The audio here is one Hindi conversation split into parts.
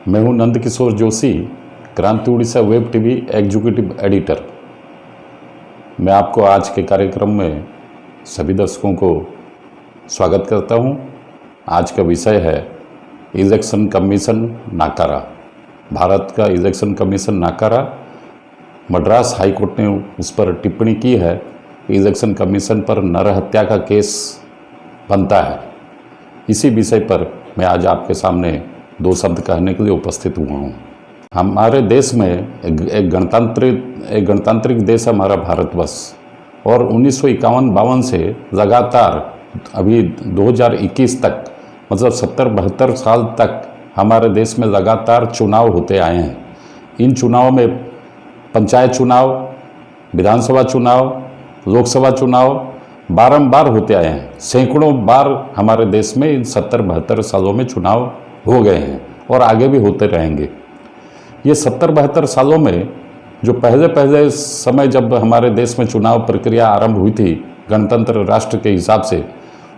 मैं हूं नंदकिशोर जोशी, क्रांति Orissa web TV executive editor. मैं आपको आज के कार्यक्रम में सभी दर्शकों को स्वागत करता हूं। आज का विषय है इलेक्शन कमीशन नाकारा। भारत का इलेक्शन कमीशन नाकारा। मद्रास हाई कोर्ट ने उस पर टिप्पणी की है। इलेक्शन कमीशन पर नरहत्या का केस बनता है। इसी विषय पर मैं आज आपके सामने दो शब्द कहने के लिए उपस्थित हुआ हूँ। हमारे देश में एक गणतांत्रिक देश है हमारा भारतवर्ष, और 1951-52 से लगातार अभी 2021 तक, मतलब 70-72 साल तक हमारे देश में लगातार चुनाव होते आए हैं। इन चुनावों में पंचायत चुनाव, विधानसभा चुनाव, लोकसभा चुनाव बारंबार होते आए हैं। सैकड़ों बार हमारे देश में इन 70-72 सालों में चुनाव हो गए हैं और आगे भी होते रहेंगे। ये 70-72 सालों में जो पहले समय जब हमारे देश में चुनाव प्रक्रिया आरंभ हुई थी गणतंत्र राष्ट्र के हिसाब से,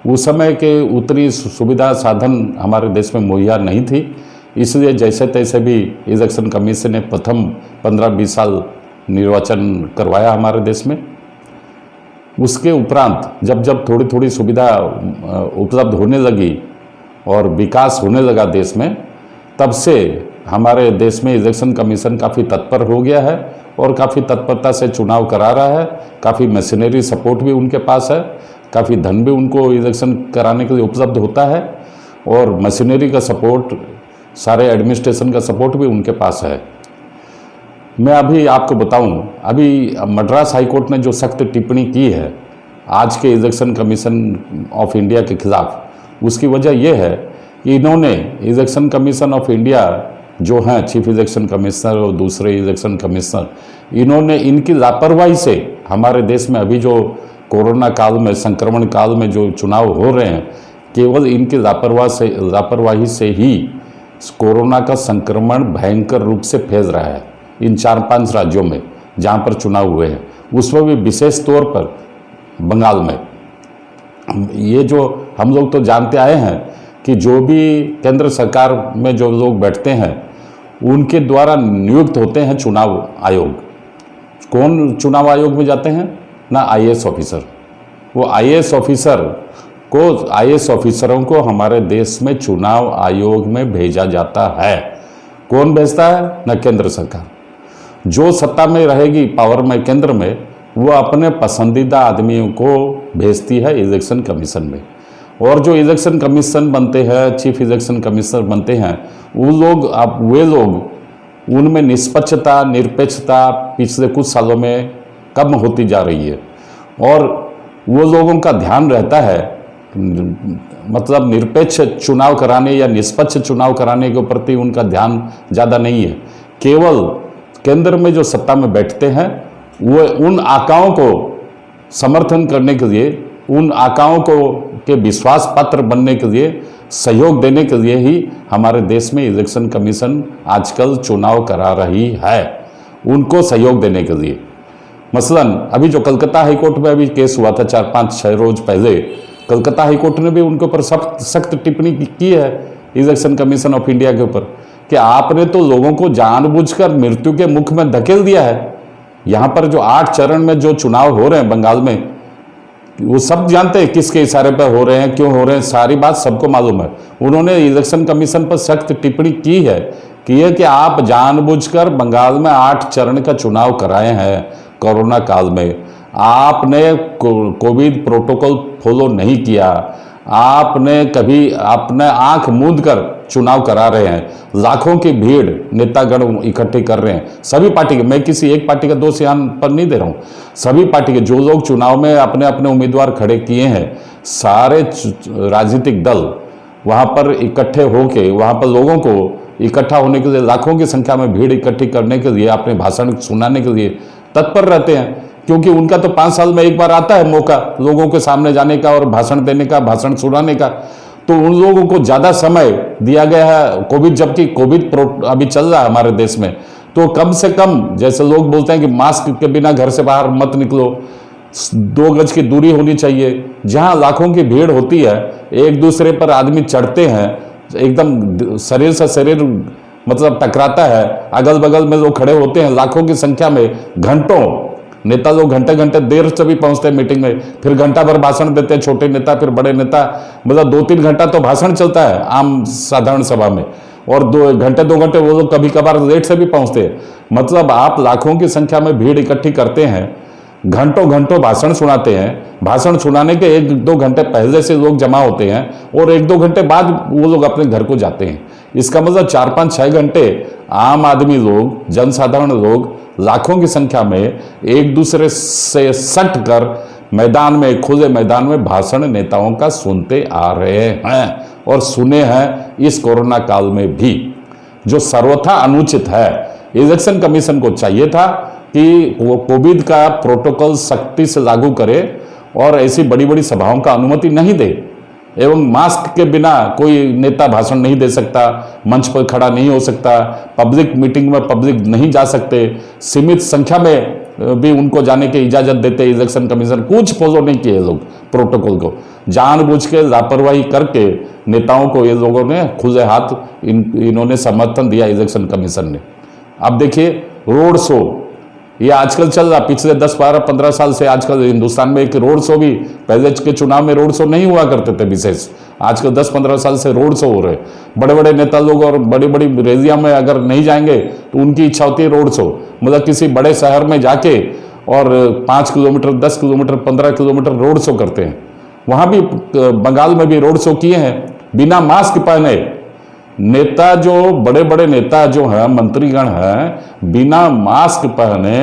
उस समय के उतनी सुविधा साधन हमारे देश में मुहैया नहीं थी। इसलिए जैसे तैसे भी इलेक्शन कमीशन ने प्रथम 15-20 साल निर्वाचन करवाया हमारे देश में। उसके उपरांत जब थोड़ी थोड़ी सुविधा उपलब्ध होने लगी और विकास होने लगा देश में, तब से हमारे देश में इलेक्शन कमीशन काफ़ी तत्पर हो गया है और काफ़ी तत्परता से चुनाव करा रहा है। काफ़ी मशीनरी सपोर्ट भी उनके पास है, काफ़ी धन भी उनको इलेक्शन कराने के लिए उपलब्ध होता है, और मशीनरी का सपोर्ट, सारे एडमिनिस्ट्रेशन का सपोर्ट भी उनके पास है। मैं अभी आपको बताऊं, अभी मद्रास हाई कोर्ट ने जो सख्त टिप्पणी की है आज के इलेक्शन कमीशन ऑफ इंडिया के खिलाफ, उसकी वजह यह है कि इन्होंने इलेक्शन कमीशन ऑफ इंडिया जो हैं चीफ इलेक्शन कमिश्नर और दूसरे इलेक्शन कमिश्नर, इन्होंने इनकी लापरवाही से हमारे देश में अभी जो कोरोना काल में, संक्रमण काल में जो चुनाव हो रहे हैं, केवल इनकी लापरवाही से ही कोरोना का संक्रमण भयंकर रूप से फैल रहा है इन 4-5 राज्यों में जहाँ पर चुनाव हुए हैं, उसमें भी विशेष तौर पर बंगाल में। ये जो हम लोग तो जानते आए हैं कि जो भी केंद्र सरकार में जो लोग बैठते हैं उनके द्वारा नियुक्त होते हैं चुनाव आयोग। कौन चुनाव आयोग में जाते हैं? ना आईएएस ऑफिसर। वो आईएएस ऑफिसरों को हमारे देश में चुनाव आयोग में भेजा जाता है। कौन भेजता है? ना केंद्र सरकार। जो सत्ता में रहेगी, पावर में, केंद्र में, वो अपने पसंदीदा आदमियों को भेजती है इलेक्शन कमीशन में। और जो इलेक्शन कमीशन बनते हैं, चीफ इलेक्शन कमिश्नर बनते हैं, वे लोग उनमें निष्पक्षता, निरपेक्षता पिछले कुछ सालों में कम होती जा रही है, और वो लोगों का ध्यान रहता है, मतलब निरपेक्ष चुनाव कराने या निष्पक्ष चुनाव कराने के प्रति उनका ध्यान ज़्यादा नहीं है। केवल केंद्र में जो सत्ता में बैठते हैं वो उन आकाओं को समर्थन करने के लिए, उन आकाओं को के विश्वास पात्र बनने के लिए, सहयोग देने के लिए ही हमारे देश में इलेक्शन कमीशन आजकल चुनाव करा रही है, उनको सहयोग देने के लिए। मसलन अभी जो कलकत्ता हाईकोर्ट में अभी केस हुआ था 4-5-6 रोज पहले, कलकत्ता हाईकोर्ट ने भी उनके ऊपर सख्त टिप्पणी की है इलेक्शन कमीशन ऑफ इंडिया के ऊपर कि आपने तो लोगों को जानबूझकर मृत्यु के मुख में धकेल दिया है। यहाँ पर जो 8 चरण में जो चुनाव हो रहे हैं बंगाल में, वो सब जानते हैं किसके इशारे पर हो रहे हैं, क्यों हो रहे हैं, सारी बात सबको मालूम है। उन्होंने इलेक्शन कमीशन पर सख्त टिप्पणी की है कि आप जानबूझकर बंगाल में 8 चरण का चुनाव कराए हैं कोरोना काल में। आपने कोविड प्रोटोकॉल फॉलो नहीं किया, आपने कभी अपने आंख मूंद कर चुनाव करा रहे हैं। लाखों की भीड़ नेतागण इकट्ठे कर रहे हैं, सभी पार्टी के। मैं किसी एक पार्टी का दोष यहाँ पर नहीं दे रहा हूँ। सभी पार्टी के जो लोग चुनाव में अपने अपने उम्मीदवार खड़े किए हैं, सारे राजनीतिक दल वहाँ पर इकट्ठे होके, वहाँ पर लोगों को इकट्ठा होने के लिए, लाखों की संख्या में भीड़ इकट्ठी करने के लिए, अपने भाषण सुनाने के लिए तत्पर रहते हैं। क्योंकि उनका तो 5 साल में एक बार आता है मौका लोगों के सामने जाने का और भाषण देने का, भाषण सुनाने का। तो उन लोगों को ज़्यादा समय दिया गया है। जबकि कोविड अभी चल रहा है हमारे देश में, तो कम से कम, जैसे लोग बोलते हैं कि मास्क के बिना घर से बाहर मत निकलो, 2 गज की दूरी होनी चाहिए। जहां लाखों की भीड़ होती है, एक दूसरे पर आदमी चढ़ते हैं, एकदम शरीर से शरीर मतलब टकराता है। अगल बगल में लोग खड़े होते हैं लाखों की संख्या में, घंटों नेता लोग घंटे घंटे देर से भी पहुंचते हैं मीटिंग में, फिर घंटा भर भाषण देते हैं छोटे नेता, फिर बड़े नेता, मतलब 2-3 घंटा तो भाषण चलता है आम साधारण सभा में, और 2 घंटे वो लोग कभी कभार लेट से भी पहुंचते हैं। मतलब आप लाखों की संख्या में भीड़ इकट्ठी करते हैं, घंटों घंटों भाषण सुनाते हैं, भाषण सुनाने के 1-2 घंटे पहले से लोग जमा होते हैं और 1-2 घंटे बाद वो लोग अपने घर को जाते हैं। इसका मतलब 4-5-6 घंटे आम आदमी लोग, जनसाधारण लोग लाखों की संख्या में एक दूसरे से सट कर मैदान में, खुले मैदान में भाषण नेताओं का सुनते आ रहे हैं और सुने हैं इस कोरोना काल में भी, जो सर्वथा अनुचित है। इलेक्शन कमीशन को चाहिए था कि वो कोविड का प्रोटोकॉल सख्ती से लागू करे और ऐसी बड़ी बड़ी सभाओं का अनुमति नहीं दे, एवं मास्क के बिना कोई नेता भाषण नहीं दे सकता, मंच पर खड़ा नहीं हो सकता, पब्लिक मीटिंग में पब्लिक नहीं जा सकते, सीमित संख्या में भी उनको जाने की इजाजत देते इलेक्शन कमीशन। कुछ फॉलो नहीं किए लोग प्रोटोकॉल को, जानबूझ के लापरवाही करके नेताओं को ये लोगों ने खुले हाथ इन्होंने समर्थन दिया इलेक्शन कमीशन ने। अब देखिए रोड शो ये आजकल चल रहा, पिछले 10-12-15 साल से आजकल हिंदुस्तान में एक रोड शो भी, पहले के चुनाव में रोड शो नहीं हुआ करते थे विशेष, आजकल 10-15 साल से रोड शो हो रहे। बड़े बड़े नेता लोग और बड़ी बड़ी रैलियां में अगर नहीं जाएंगे तो उनकी इच्छा होती है रोड शो, मतलब किसी बड़े शहर में जाके और 5 kilometre, 10 kilometre, 15 kilometre road show करते हैं। वहां भी बंगाल में भी रोड शो किए हैं बिना मास्क पहने। नेता जो बड़े बड़े नेता जो हैं, मंत्रीगण हैं, बिना मास्क पहने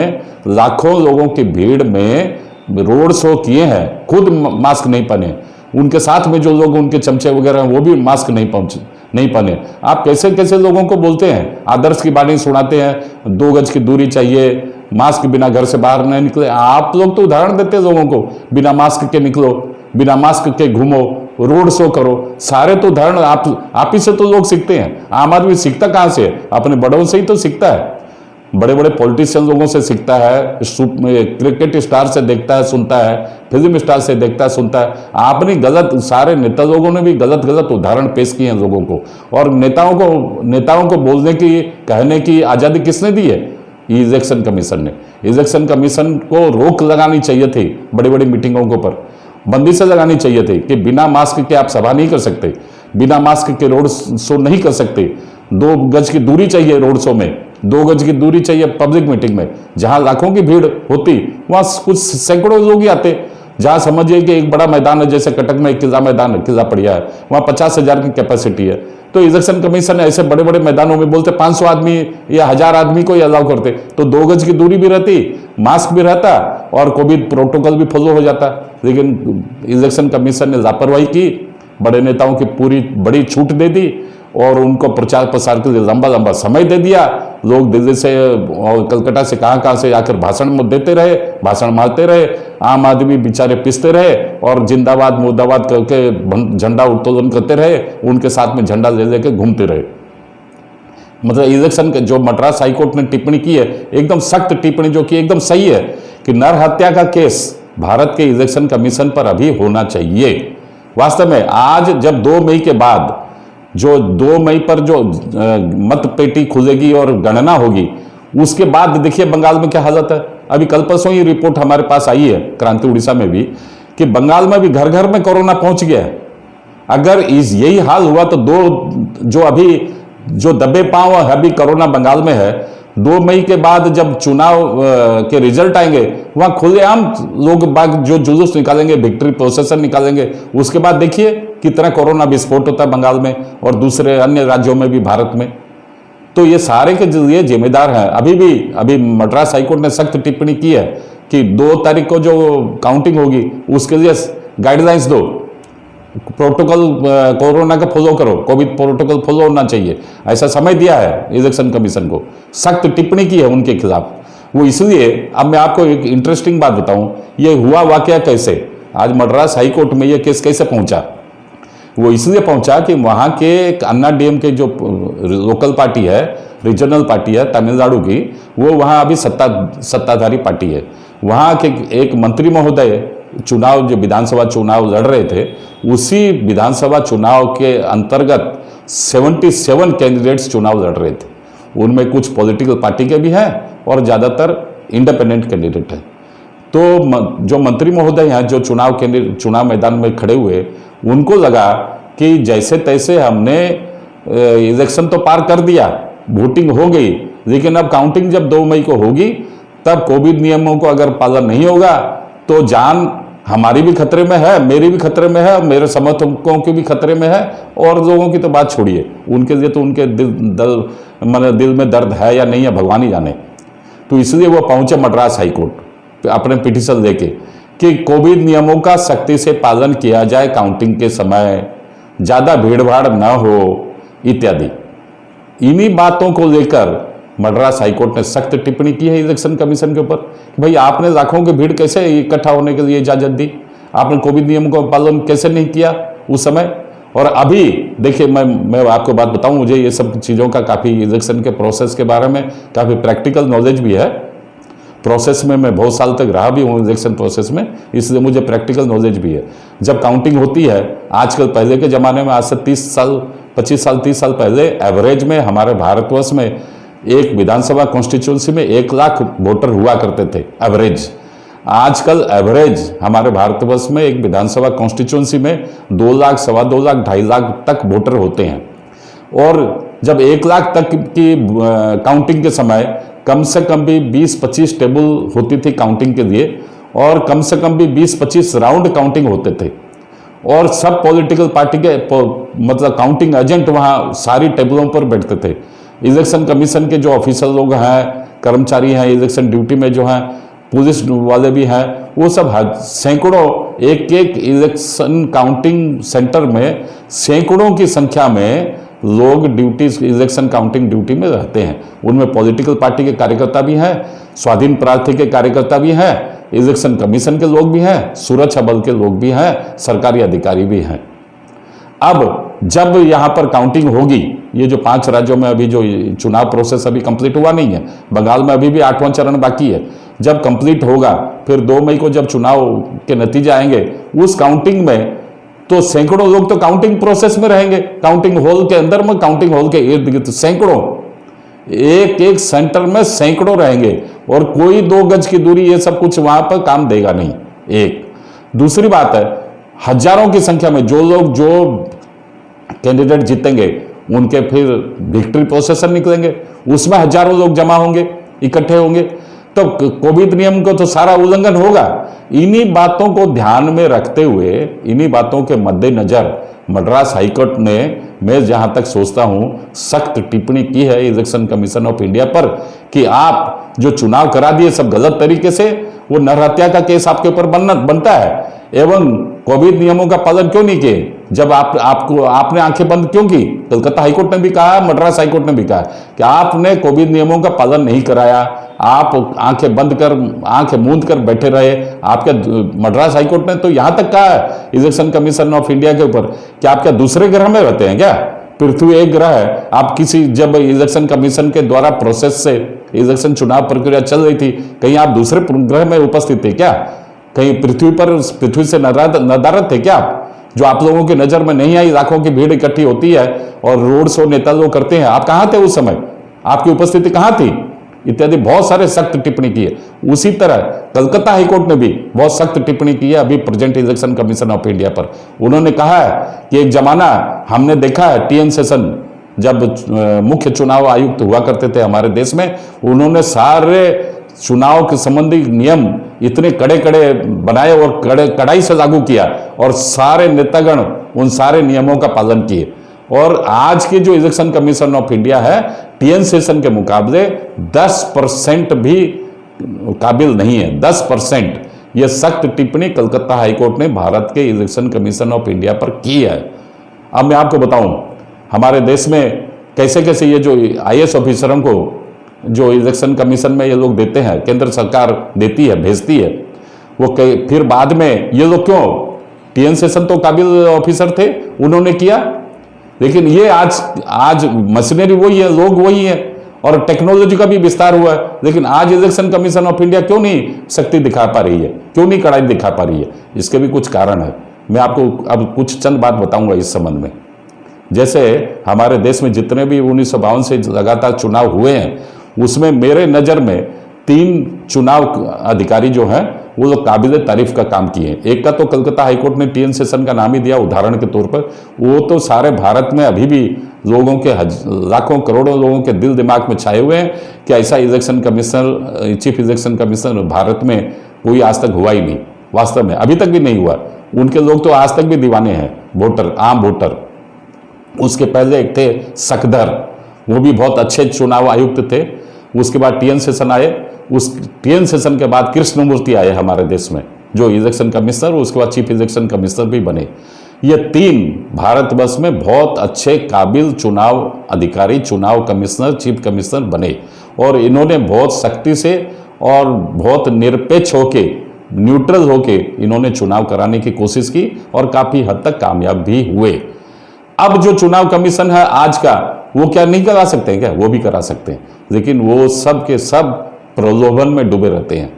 लाखों लोगों की भीड़ में रोड शो किए हैं, खुद मास्क नहीं पहने, उनके साथ में जो लोग उनके चमचे वगैरह हैं वो भी मास्क नहीं पहने। आप कैसे कैसे लोगों को बोलते हैं, आदर्श की बाणी सुनाते हैं, 2 गज की दूरी चाहिए, मास्क बिना घर से बाहर नहीं निकले। आप लोग तो उदाहरण देते हैं लोगों को, बिना मास्क के निकलो, बिना मास्क के घूमो, रोड शो करो, सारे तो उदाहरण आप ही से तो लोग सीखते हैं। आम आदमी सीखता कहां से? अपने बड़ों से ही तो सीखता है, बड़े बड़े पॉलिटिशियन लोगों से सीखता है, क्रिकेट स्टार से देखता है सुनता है, फिल्म स्टार से देखता है सुनता है। आपने गलत, सारे नेता लोगों ने भी गलत उदाहरण पेश किए हैं लोगों को, और नेताओं को बोलने की, कहने की आजादी किसने दी है? इलेक्शन कमीशन ने। इलेक्शन कमीशन को रोक लगानी चाहिए थी, बड़ी बड़ी मीटिंगों के ऊपर बंदी से लगानी चाहिए थी कि बिना मास्क के आप सभा नहीं कर सकते, बिना मास्क के रोड शो नहीं कर सकते, 2 गज की दूरी चाहिए रोड शो में, 2 गज की दूरी चाहिए पब्लिक मीटिंग में। जहां लाखों की भीड़ होती वहां कुछ सैकड़ों लोग ही आते। जहां समझिए कि एक बड़ा मैदान है, जैसे कटक में एक किला मैदान है, किला पड़िया है, वहां 50,000 की कैपेसिटी है, तो इलेक्शन कमीशन ऐसे बड़े बड़े मैदानों में बोलते 500 आदमी या 1000 आदमी को अलाउ करते, तो 2 गज की दूरी भी रहती, मास्क भी रहता और कोविड प्रोटोकॉल भी फॉलो हो जाता। लेकिन इलेक्शन कमीशन ने लापरवाही की, बड़े नेताओं की पूरी बड़ी छूट दे दी और उनको प्रचार प्रसार के लिए लंबा समय दे दिया। लोग दिल्ली से और कलकत्ता से कहां से आकर भाषण देते रहे, भाषण मारते रहे, आम आदमी बेचारे पिसते रहे और जिंदाबाद मुर्दाबाद करके झंडा उत्तोलन करते रहे, उनके साथ में झंडा ले लेके घूमते रहे। मतलब इलेक्शन के जो मद्रास हाईकोर्ट ने टिप्पणी की है, एकदम सख्त टिप्पणी जो की एकदम सही है कि नर हत्या का केस भारत के इलेक्शन कमीशन पर अभी होना चाहिए। वास्तव में आज जब 2 मई के बाद, जो 2 मई पर जो मत पेटी खुलेगी और गणना होगी, उसके बाद देखिए बंगाल में क्या हालत है। अभी कल परसों ही रिपोर्ट हमारे पास आई है, क्रांति उड़ीसा में भी, कि बंगाल में भी घर घर में कोरोना पहुंच गया है। अगर यही हाल हुआ तो जो दबे पांव अभी कोरोना बंगाल में है, 2 मई के बाद जब चुनाव के रिजल्ट आएंगे, वहां खुलेआम लोग बाग जो जुलूस निकालेंगे, विक्ट्री प्रोसेसन निकालेंगे, उसके बाद देखिए कितना कोरोना विस्फोट होता है बंगाल में और दूसरे अन्य राज्यों में भी भारत में। तो ये सारे के लिए जिम्मेदार हैं। अभी मद्रास हाईकोर्ट ने सख्त टिप्पणी की है कि 2 तारीख को जो काउंटिंग होगी उसके लिए गाइडलाइंस दो, प्रोटोकॉल कोरोना का फॉलो करो, कोविड प्रोटोकॉल फॉलो होना चाहिए, ऐसा समय दिया है इलेक्शन कमीशन को। सख्त टिप्पणी की है उनके खिलाफ। वो इसलिए, अब मैं आपको एक इंटरेस्टिंग बात बताऊं, ये हुआ वाकया कैसे, आज मद्रास हाईकोर्ट में ये केस कैसे पहुंचा। वो इसलिए पहुंचा कि वहां के अन्ना डीएमके जो लोकल पार्टी है, रीजनल पार्टी है तमिलनाडु की, वो वहां अभी सत्ताधारी पार्टी है। वहां के एक मंत्री महोदय चुनाव, जो विधानसभा चुनाव लड़ रहे थे, उसी विधानसभा चुनाव के अंतर्गत 77 कैंडिडेट्स चुनाव लड़ रहे थे। उनमें कुछ पॉलिटिकल पार्टी के भी हैं और ज़्यादातर इंडिपेंडेंट कैंडिडेट हैं। तो जो मंत्री महोदय हैं जो चुनाव मैदान में खड़े हुए, उनको लगा कि जैसे तैसे हमने इलेक्शन तो पार कर दिया, वोटिंग हो गई, लेकिन अब काउंटिंग जब 2 मई को होगी तब कोविड नियमों को अगर पालन नहीं होगा तो जान हमारी भी खतरे में है, मेरी भी खतरे में है, मेरे समर्थकों की भी खतरे में है, और लोगों की तो बात छोड़िए, उनके लिए तो उनके दिल में दर्द है या नहीं है भगवान ही जाने। तो इसलिए वो पहुंचे मद्रास हाईकोर्ट अपने पिटीशन लेके कि कोविड नियमों का सख्ती से पालन किया जाए, काउंटिंग के समय ज़्यादा भीड़भाड़ न हो इत्यादि। इन्हीं बातों को लेकर मद्रास हाईकोर्ट ने सख्त टिप्पणी की है इलेक्शन कमीशन के ऊपर। भाई आपने लाखों की भीड़ कैसे इकट्ठा होने के लिए इजाजत दी, आपने कोविड नियम का पालन कैसे नहीं किया उस समय। और अभी देखिए मैं आपको बात बताऊं, मुझे ये सब चीज़ों का काफ़ी इलेक्शन के प्रोसेस के बारे में काफ़ी प्रैक्टिकल नॉलेज भी है। प्रोसेस में मैं बहुत साल तक रहा भी हूँ इलेक्शन प्रोसेस में, इसलिए मुझे प्रैक्टिकल नॉलेज भी है। जब काउंटिंग होती है आजकल, पहले के ज़माने में आज से 25 साल 30 साल पहले एवरेज में हमारे भारतवर्ष में एक विधानसभा कॉन्स्टिट्यूंसी में 1 लाख वोटर हुआ करते थे एवरेज। आजकल एवरेज हमारे भारतवर्ष में एक विधानसभा कॉन्स्टिट्यूंसी में 2 लाख, 2.25 लाख, 2.5 लाख तक वोटर होते हैं। और जब 1 लाख तक की काउंटिंग के समय कम से कम भी 20-25 टेबल होती थी काउंटिंग के लिए, और कम से कम भी 20-25 राउंड काउंटिंग होते थे, और सब पॉलिटिकल पार्टी के मतलब काउंटिंग एजेंट वहाँ सारी टेबलों पर बैठते थे। इलेक्शन कमीशन के जो ऑफिसर लोग हैं, कर्मचारी हैं, इलेक्शन ड्यूटी में जो हैं, पुलिस वाले भी हैं, वो सब सैकड़ों, एक इलेक्शन काउंटिंग सेंटर में सैकड़ों की संख्या में लोग इलेक्शन काउंटिंग ड्यूटी में रहते हैं। उनमें पॉलिटिकल पार्टी के कार्यकर्ता भी हैं, स्वाधीन प्रार्थी के कार्यकर्ता भी हैं, इलेक्शन कमीशन के लोग भी हैं, सुरक्षा बल के लोग भी हैं, सरकारी अधिकारी भी हैं। अब जब यहाँ पर काउंटिंग होगी, ये जो 5 राज्यों में अभी जो चुनाव प्रोसेस अभी कंप्लीट हुआ नहीं है, बंगाल में अभी भी 8वां चरण बाकी है, जब कंप्लीट होगा फिर 2 मई को जब चुनाव के नतीजे आएंगे, उस काउंटिंग में तो सैकड़ों लोग तो काउंटिंग प्रोसेस में रहेंगे, काउंटिंग हॉल के अंदर में, काउंटिंग हॉल के इर्द गिर्द सैकड़ों, एक सेंटर में सैकड़ों रहेंगे, और कोई 2 गज की दूरी ये सब कुछ वहां पर काम देगा नहीं। एक दूसरी बात है, हजारों की संख्या में जो कैंडिडेट जीतेंगे उनके फिर विक्ट्री प्रोसेसर निकलेंगे, उसमें हजारों लोग जमा होंगे, इकट्ठे होंगे, तो कोविड नियम को तो सारा उल्लंघन होगा। इन्हीं बातों को ध्यान में रखते हुए, इन्हीं बातों के मद्देनजर मद्रास हाईकोर्ट ने, मैं जहां तक सोचता हूं, सख्त टिप्पणी की है इलेक्शन कमीशन ऑफ इंडिया पर कि आप जो चुनाव करा दिए सब गलत तरीके से, वो नरहत्या का केस आपके ऊपर बनता है। एवं कोविड नियमों का पालन क्यों नहीं किए, जब आपने आंखें बंद क्यों की। कलकत्ता हाईकोर्ट ने भी कहा, मद्रास हाईकोर्ट ने भी कहा कि आपने कोविड नियमों का पालन नहीं कराया, आप आंखें बंद कर, आंखें मूंद कर बैठे रहे। आपके मद्रास हाईकोर्ट ने तो यहां तक कहा है इलेक्शन कमीशन ऑफ इंडिया के ऊपर कि आप क्या दूसरे ग्रह में रहते हैं क्या, पृथ्वी एक ग्रह है। आप जब इलेक्शन कमीशन के द्वारा प्रोसेस से इलेक्शन चुनाव प्रक्रिया चल रही थी, कहीं आप दूसरे ग्रह में उपस्थित थे क्या, कहीं पृथ्वी से नदारद थे क्या आप, जो आप लोगों की नजर में नहीं आई। लाखों की भीड़ इकट्ठी होती है और रोड शो नेता लोग करते हैं, आप कहां थे उस समय, आपकी उपस्थिति कहां थी, इत्यादि बहुत सारे सख्त टिप्पणी की है। उसी तरह कलकत्ता हाईकोर्ट ने भी बहुत सख्त टिप्पणी की है अभी present election commission of India पर। उन्होंने कहा है कि एक जमाना हमने देखा है, टीएन शेषन जब मुख्य चुनाव आयुक्त हुआ करते थे हमारे देश में, उन्होंने सारे चुनाव के संबंधी नियम इतने कड़े कड़े बनाए और कड़ाई से लागू किया, और सारे नेतागण उन सारे नियमों का पालन किए। और आज की जो इलेक्शन कमीशन ऑफ इंडिया है, टीएन शेषन के मुकाबले 10% भी काबिल नहीं है, 10%। यह सख्त टिप्पणी कलकत्ता हाईकोर्ट ने भारत के इलेक्शन कमीशन ऑफ इंडिया पर की है। अब मैं आपको बताऊं हमारे देश में कैसे कैसे ये जो आईएएस ऑफिसरों को जो इलेक्शन कमीशन में ये लोग देते हैं, केंद्र सरकार देती है, भेजती है, वो फिर बाद में ये लोग क्यों, टीएन शेषन तो काबिल ऑफिसर थे, उन्होंने किया, लेकिन ये आज मशीनरी वही है, लोग वही है, और टेक्नोलॉजी का भी विस्तार हुआ है, लेकिन आज इलेक्शन कमीशन ऑफ इंडिया क्यों नहीं शक्ति दिखा पा रही है, क्यों नहीं कड़ाई दिखा पा रही है। इसके भी कुछ कारण है, मैं आपको अब कुछ चंद बात बताऊंगा इस संबंध में। जैसे हमारे देश में जितने भी 1952 से लगातार चुनाव हुए हैं उसमें मेरे नज़र में 3 चुनाव अधिकारी जो हैं वो लोग काबिल तारीफ का काम किए हैं। एक का तो कलकत्ता हाईकोर्ट ने टीएन सेशन का नाम ही दिया उदाहरण के तौर पर। वो तो सारे भारत में अभी भी लोगों के लाखों करोड़ों लोगों के दिल दिमाग में छाए हुए हैं कि ऐसा election commissioner, chief election commissioner Bharat में कोई आज तक हुआ ही नहीं। वास्तव में अभी तक भी नहीं हुआ। उनके लोग तो आज तक भी दीवाने हैं, वोटर, आम वोटर। उसके पहले एक थे सकदर, वो भी बहुत अच्छे चुनाव आयुक्त थे। उसके बाद टीएन सेशन आए। उस टीएन सेशन के बाद कृष्णमूर्ति आए हमारे देश में जो इलेक्शन कमिश्नर, उसके बाद चीफ इलेक्शन कमिश्नर भी बने। ये 3 भारतवर्ष में बहुत अच्छे काबिल चुनाव अधिकारी, चुनाव कमिश्नर, चीफ कमिश्नर बने और इन्होंने बहुत सख्ती से और बहुत निरपेक्ष होके, न्यूट्रल होके इन्होंने चुनाव कराने की कोशिश की और काफी हद तक कामयाब भी हुए। अब जो चुनाव कमीशन है आज का, वो क्या नहीं करा सकते हैं क्या? वो भी करा सकते हैं, लेकिन वो सब के सब प्रलोभन में डूबे रहते हैं।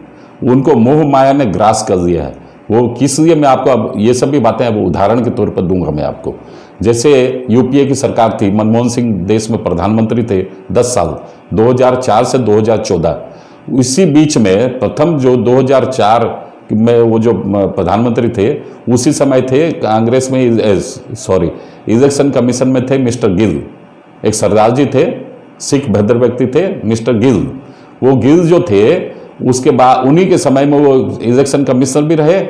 उनको मोह माया ने ग्रास कर लिया है। वो किस लिए, मैं आपको अब ये सब भी बातें अब उदाहरण के तौर पर दूंगा मैं आपको। जैसे यूपीए की सरकार थी, मनमोहन सिंह देश में प्रधानमंत्री थे 10 साल, 2004 से 2014। इसी बीच में प्रथम जो 2004 में वो जो प्रधानमंत्री थे उसी समय थे कांग्रेस में, इलेक्शन कमीशन में थे मिस्टर गिल। एक सरदार जी थे, सिख भद्र व्यक्ति थे, मिस्टर गिल। वो गिल जो थे उसके बाद उन्हीं के समय में वो इलेक्शन कमिश्नर भी रहे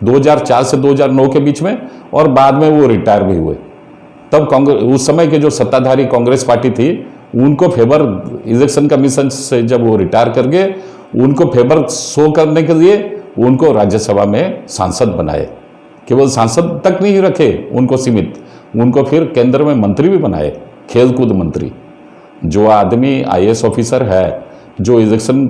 2004 से 2009 के बीच में, और बाद में वो रिटायर भी हुए। तब कांग्रेस, उस समय के जो सत्ताधारी कांग्रेस पार्टी थी, उनको फेवर इलेक्शन कमीशन से जब वो रिटायर कर गए, उनको फेवर शो करने के लिए उनको राज्यसभा में सांसद बनाए। केवल सांसद तक नहीं रखे उनको सीमित, उनको फिर केंद्र में मंत्री भी बनाए, खेलकूद मंत्री। जो आदमी आईएएस ऑफिसर है, जो इलेक्शन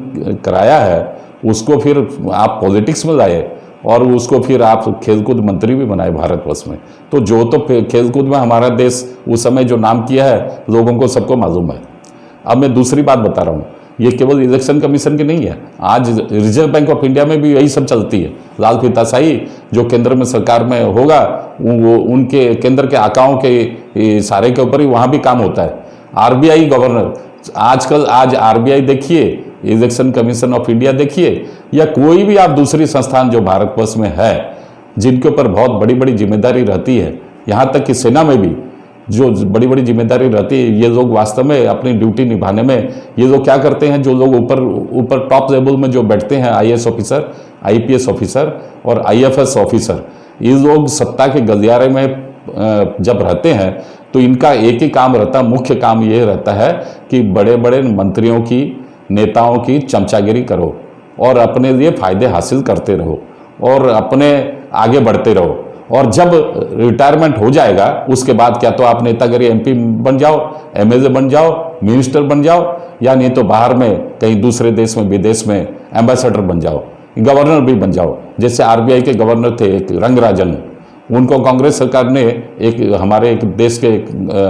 कराया है, उसको फिर आप पॉलिटिक्स में लाए और उसको फिर आप खेलकूद मंत्री भी बनाए भारतवर्ष में। तो जो तो खेलकूद में हमारा देश उस समय जो नाम किया है, लोगों को सबको मालूम है। अब मैं दूसरी बात बता रहा हूँ, ये केवल इलेक्शन कमीशन की नहीं है, आज रिजर्व बैंक ऑफ इंडिया में भी यही सब चलती है। लाल फीताशाही जो केंद्र में सरकार में होगा, वो उनके केंद्र के आकाओं के इशारे के ऊपर ही वहाँ भी काम होता है। आरबीआई गवर्नर, आजकल आज आरबीआई देखिए, इलेक्शन कमीशन ऑफ इंडिया देखिए, या कोई भी आप दूसरी संस्थान जो भारतवर्ष में है जिनके ऊपर बहुत बड़ी बड़ी जिम्मेदारी रहती है, यहाँ तक कि सेना में भी जो बड़ी बड़ी जिम्मेदारी रहती है, ये लोग वास्तव में अपनी ड्यूटी निभाने में, ये लोग क्या करते हैं, जो लोग ऊपर टॉप लेवल में जो बैठते हैं, आईएएस ऑफिसर, आईपीएस ऑफिसर और आईएफएस ऑफिसर, ये लोग सत्ता के गलियारे में जब रहते हैं तो इनका एक ही काम रहता है, मुख्य काम ये रहता है कि बड़े बड़े मंत्रियों की, नेताओं की चमचागिरी करो और अपने लिए फायदे हासिल करते रहो और अपने आगे बढ़ते रहो। और जब रिटायरमेंट हो जाएगा उसके बाद क्या तो आप नेतागिरी एमपी बन जाओ, एमएलए बन जाओ, मिनिस्टर बन जाओ, या नहीं तो बाहर में कहीं दूसरे देश में, विदेश में एम्बेसडर बन जाओ, गवर्नर भी बन जाओ। जैसे आरबीआई के गवर्नर थे एक रंगराजन, उनको कांग्रेस सरकार ने हमारे एक देश के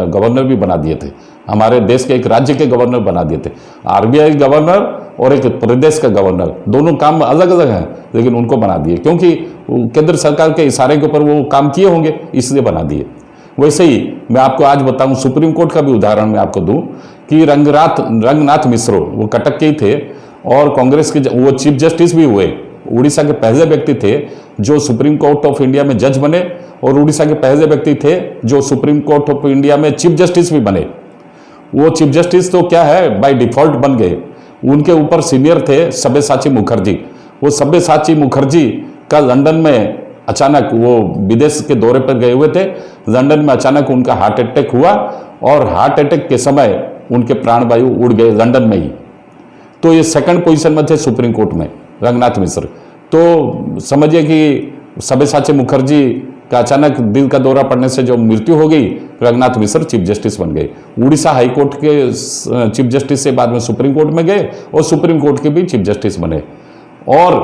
गवर्नर भी बना दिए थे, हमारे देश के एक राज्य के गवर्नर बना दिए थे। आरबीआई गवर्नर और एक प्रदेश का गवर्नर, दोनों काम अलग अलग हैं, लेकिन उनको बना दिए क्योंकि केंद्र सरकार के इशारे के ऊपर वो काम किए होंगे, इसलिए बना दिए। वैसे ही मैं आपको आज बताऊं, सुप्रीम कोर्ट का भी उदाहरण मैं आपको दूं कि रंगनाथ मिश्रो, वो कटक के ही थे और कांग्रेस के वो चीफ जस्टिस भी हुए। उड़ीसा के पहले व्यक्ति थे जो सुप्रीम कोर्ट ऑफ इंडिया में जज बने, और उड़ीसा के पहले व्यक्ति थे जो सुप्रीम कोर्ट ऑफ इंडिया में चीफ जस्टिस भी बने। वो चीफ जस्टिस तो क्या है, बाय डिफॉल्ट बन गए। उनके ऊपर सीनियर थे सब्यसाची मुखर्जी। वो सब्यसाची मुखर्जी का लंदन में अचानक, वो विदेश के दौरे पर गए हुए थे, लंदन में अचानक उनका हार्ट अटैक हुआ और हार्ट अटैक के समय उनके प्राणवायु उड़ गए लंदन में ही। तो ये सेकंड पोजीशन में थे सुप्रीम कोर्ट में रंगनाथ मिश्र। तो समझिए कि सब्यसाची मुखर्जी का अचानक दिल का दौरा पड़ने से जो मृत्यु हो गई, रंगनाथ मिश्र चीफ जस्टिस बन गए। उड़ीसा हाई कोर्ट के चीफ जस्टिस से बाद में सुप्रीम कोर्ट में गए और सुप्रीम कोर्ट के भी चीफ जस्टिस बने। और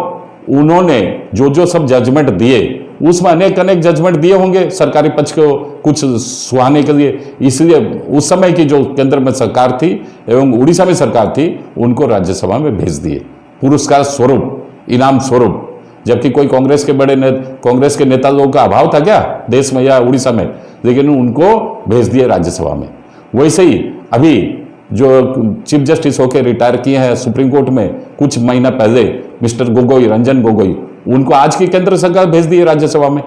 उन्होंने जो जो सब जजमेंट दिए, उसमें अनेक अनेक जजमेंट दिए होंगे सरकारी पक्ष को कुछ सुहाने के लिए, इसलिए उस समय की जो केंद्र में सरकार थी एवं उड़ीसा में सरकार थी, उनको राज्यसभा में भेज दिए पुरस्कार स्वरूप, इनाम स्वरूप। जबकि कोई कांग्रेस के नेता लोगों का अभाव था क्या देश में या उड़ीसा में? लेकिन उनको भेज दिए राज्यसभा में। वैसे ही अभी जो चीफ जस्टिस होकर रिटायर किए हैं सुप्रीम कोर्ट में कुछ महीना पहले, मिस्टर गोगोई, रंजन गोगोई, उनको आज की केंद्र सरकार भेज दिए राज्यसभा में।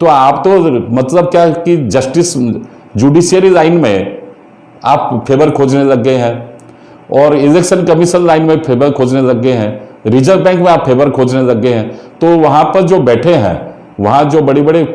तो आप तो मतलब क्या कि जस्टिस जुडिशियरी लाइन में आप फेवर खोजने लग गए हैं, और इलेक्शन कमीशन लाइन में फेवर खोजने लग गए हैं, रिजर्व बैंक में आप फेवर खोजने लग गए हैं। तो वहां पर जो बैठे हैं, वहां जो बड़ी बड़ी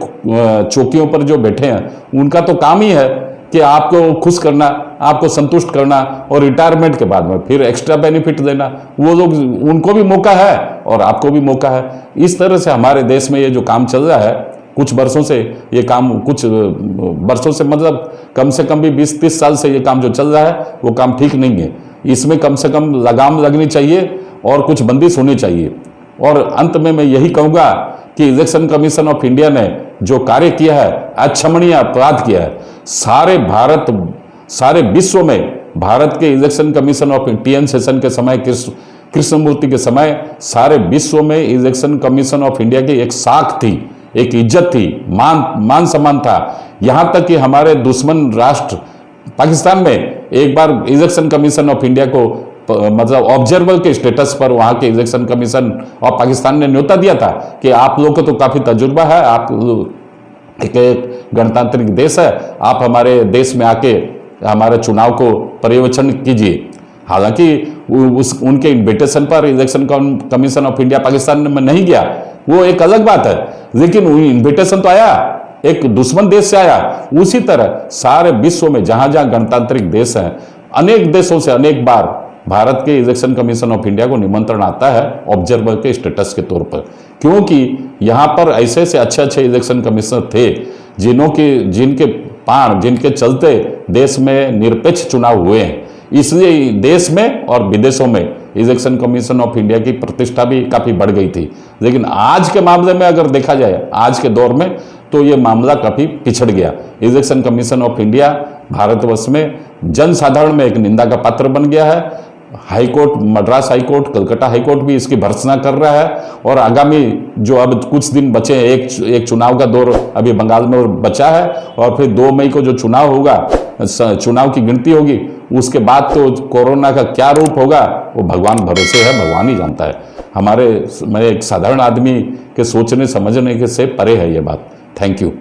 चौकियों पर जो बैठे हैं, उनका तो काम ही है कि आपको खुश करना, आपको संतुष्ट करना, और रिटायरमेंट के बाद में फिर एक्स्ट्रा बेनिफिट देना। वो लोग, उनको भी मौका है और आपको भी मौका है। इस तरह से हमारे देश में ये जो काम चल रहा है कुछ वर्षों से, ये काम कुछ वर्षों से मतलब कम से कम भी 20-30 साल से ये काम जो चल रहा है वो काम ठीक नहीं है। इसमें कम से कम लगाम लगनी चाहिए और कुछ बंदिश होनी चाहिए। और अंत में मैं यही कहूँगा कि इलेक्शन कमीशन ऑफ इंडिया ने जो कार्य किया है, अक्षमणीय अपराध किया है। सारे विश्व में भारत के election commission of TN session के समय, कृष्णमूर्ति के समय, सारे विश्व में इलेक्शन कमीशन ऑफ इंडिया की एक साख थी, एक इज्जत थी, मान सम्मान था। यहां तक कि हमारे दुश्मन राष्ट्र पाकिस्तान में एक बार इलेक्शन कमीशन ऑफ इंडिया को मतलब ऑब्जर्वर के स्टेटस पर वहां के इलेक्शन कमीशन ऑफ पाकिस्तान ने न्योता दिया था कि आप लोग को तो काफी तजुर्बा है, आप एक गणतांत्रिक देश है, आप हमारे देश में आके हमारे चुनाव को पर्यवेक्षण कीजिए। हालांकि उनके इन्विटेशन पर election commission of India Pakistan में नहीं गया, वो एक अलग बात है, लेकिन इन्विटेशन तो आया, एक दुश्मन देश से आया। उसी तरह सारे विश्व में जहां जहां गणतांत्रिक देश हैं, अनेक देशों से अनेक बार भारत के इलेक्शन कमीशन ऑफ इंडिया को निमंत्रण आता है ऑब्जर्वर के स्टेटस के तौर पर, क्योंकि यहां पर ऐसे से अच्छे इलेक्शन कमिश्नर थे जिनके चलते देश में निरपेक्ष चुनाव हुए हैं। इसलिए देश में और विदेशों में इलेक्शन कमीशन ऑफ इंडिया की प्रतिष्ठा भी काफी बढ़ गई थी। लेकिन आज के मामले में अगर देखा जाए, आज के दौर में, तो ये मामला काफी पिछड़ गया। Election commission of India Bharatvarsh में जनसाधारण में एक निंदा का पात्र बन गया है। High court, Madras high court, Calcutta high court भी इसकी भर्त्सना कर रहा है। और आगामी जो अब कुछ दिन बचे हैं, एक चुनाव का दौर अभी बंगाल में बचा है, और फिर 2 मई को जो चुनाव होगा, चुनाव की गिनती होगी, उसके बाद तो कोरोना का क्या रूप होगा वो भगवान भरोसे है, भगवान ही जानता है। मैं एक साधारण आदमी के सोचने समझने के से परे है ये बात। Thank you.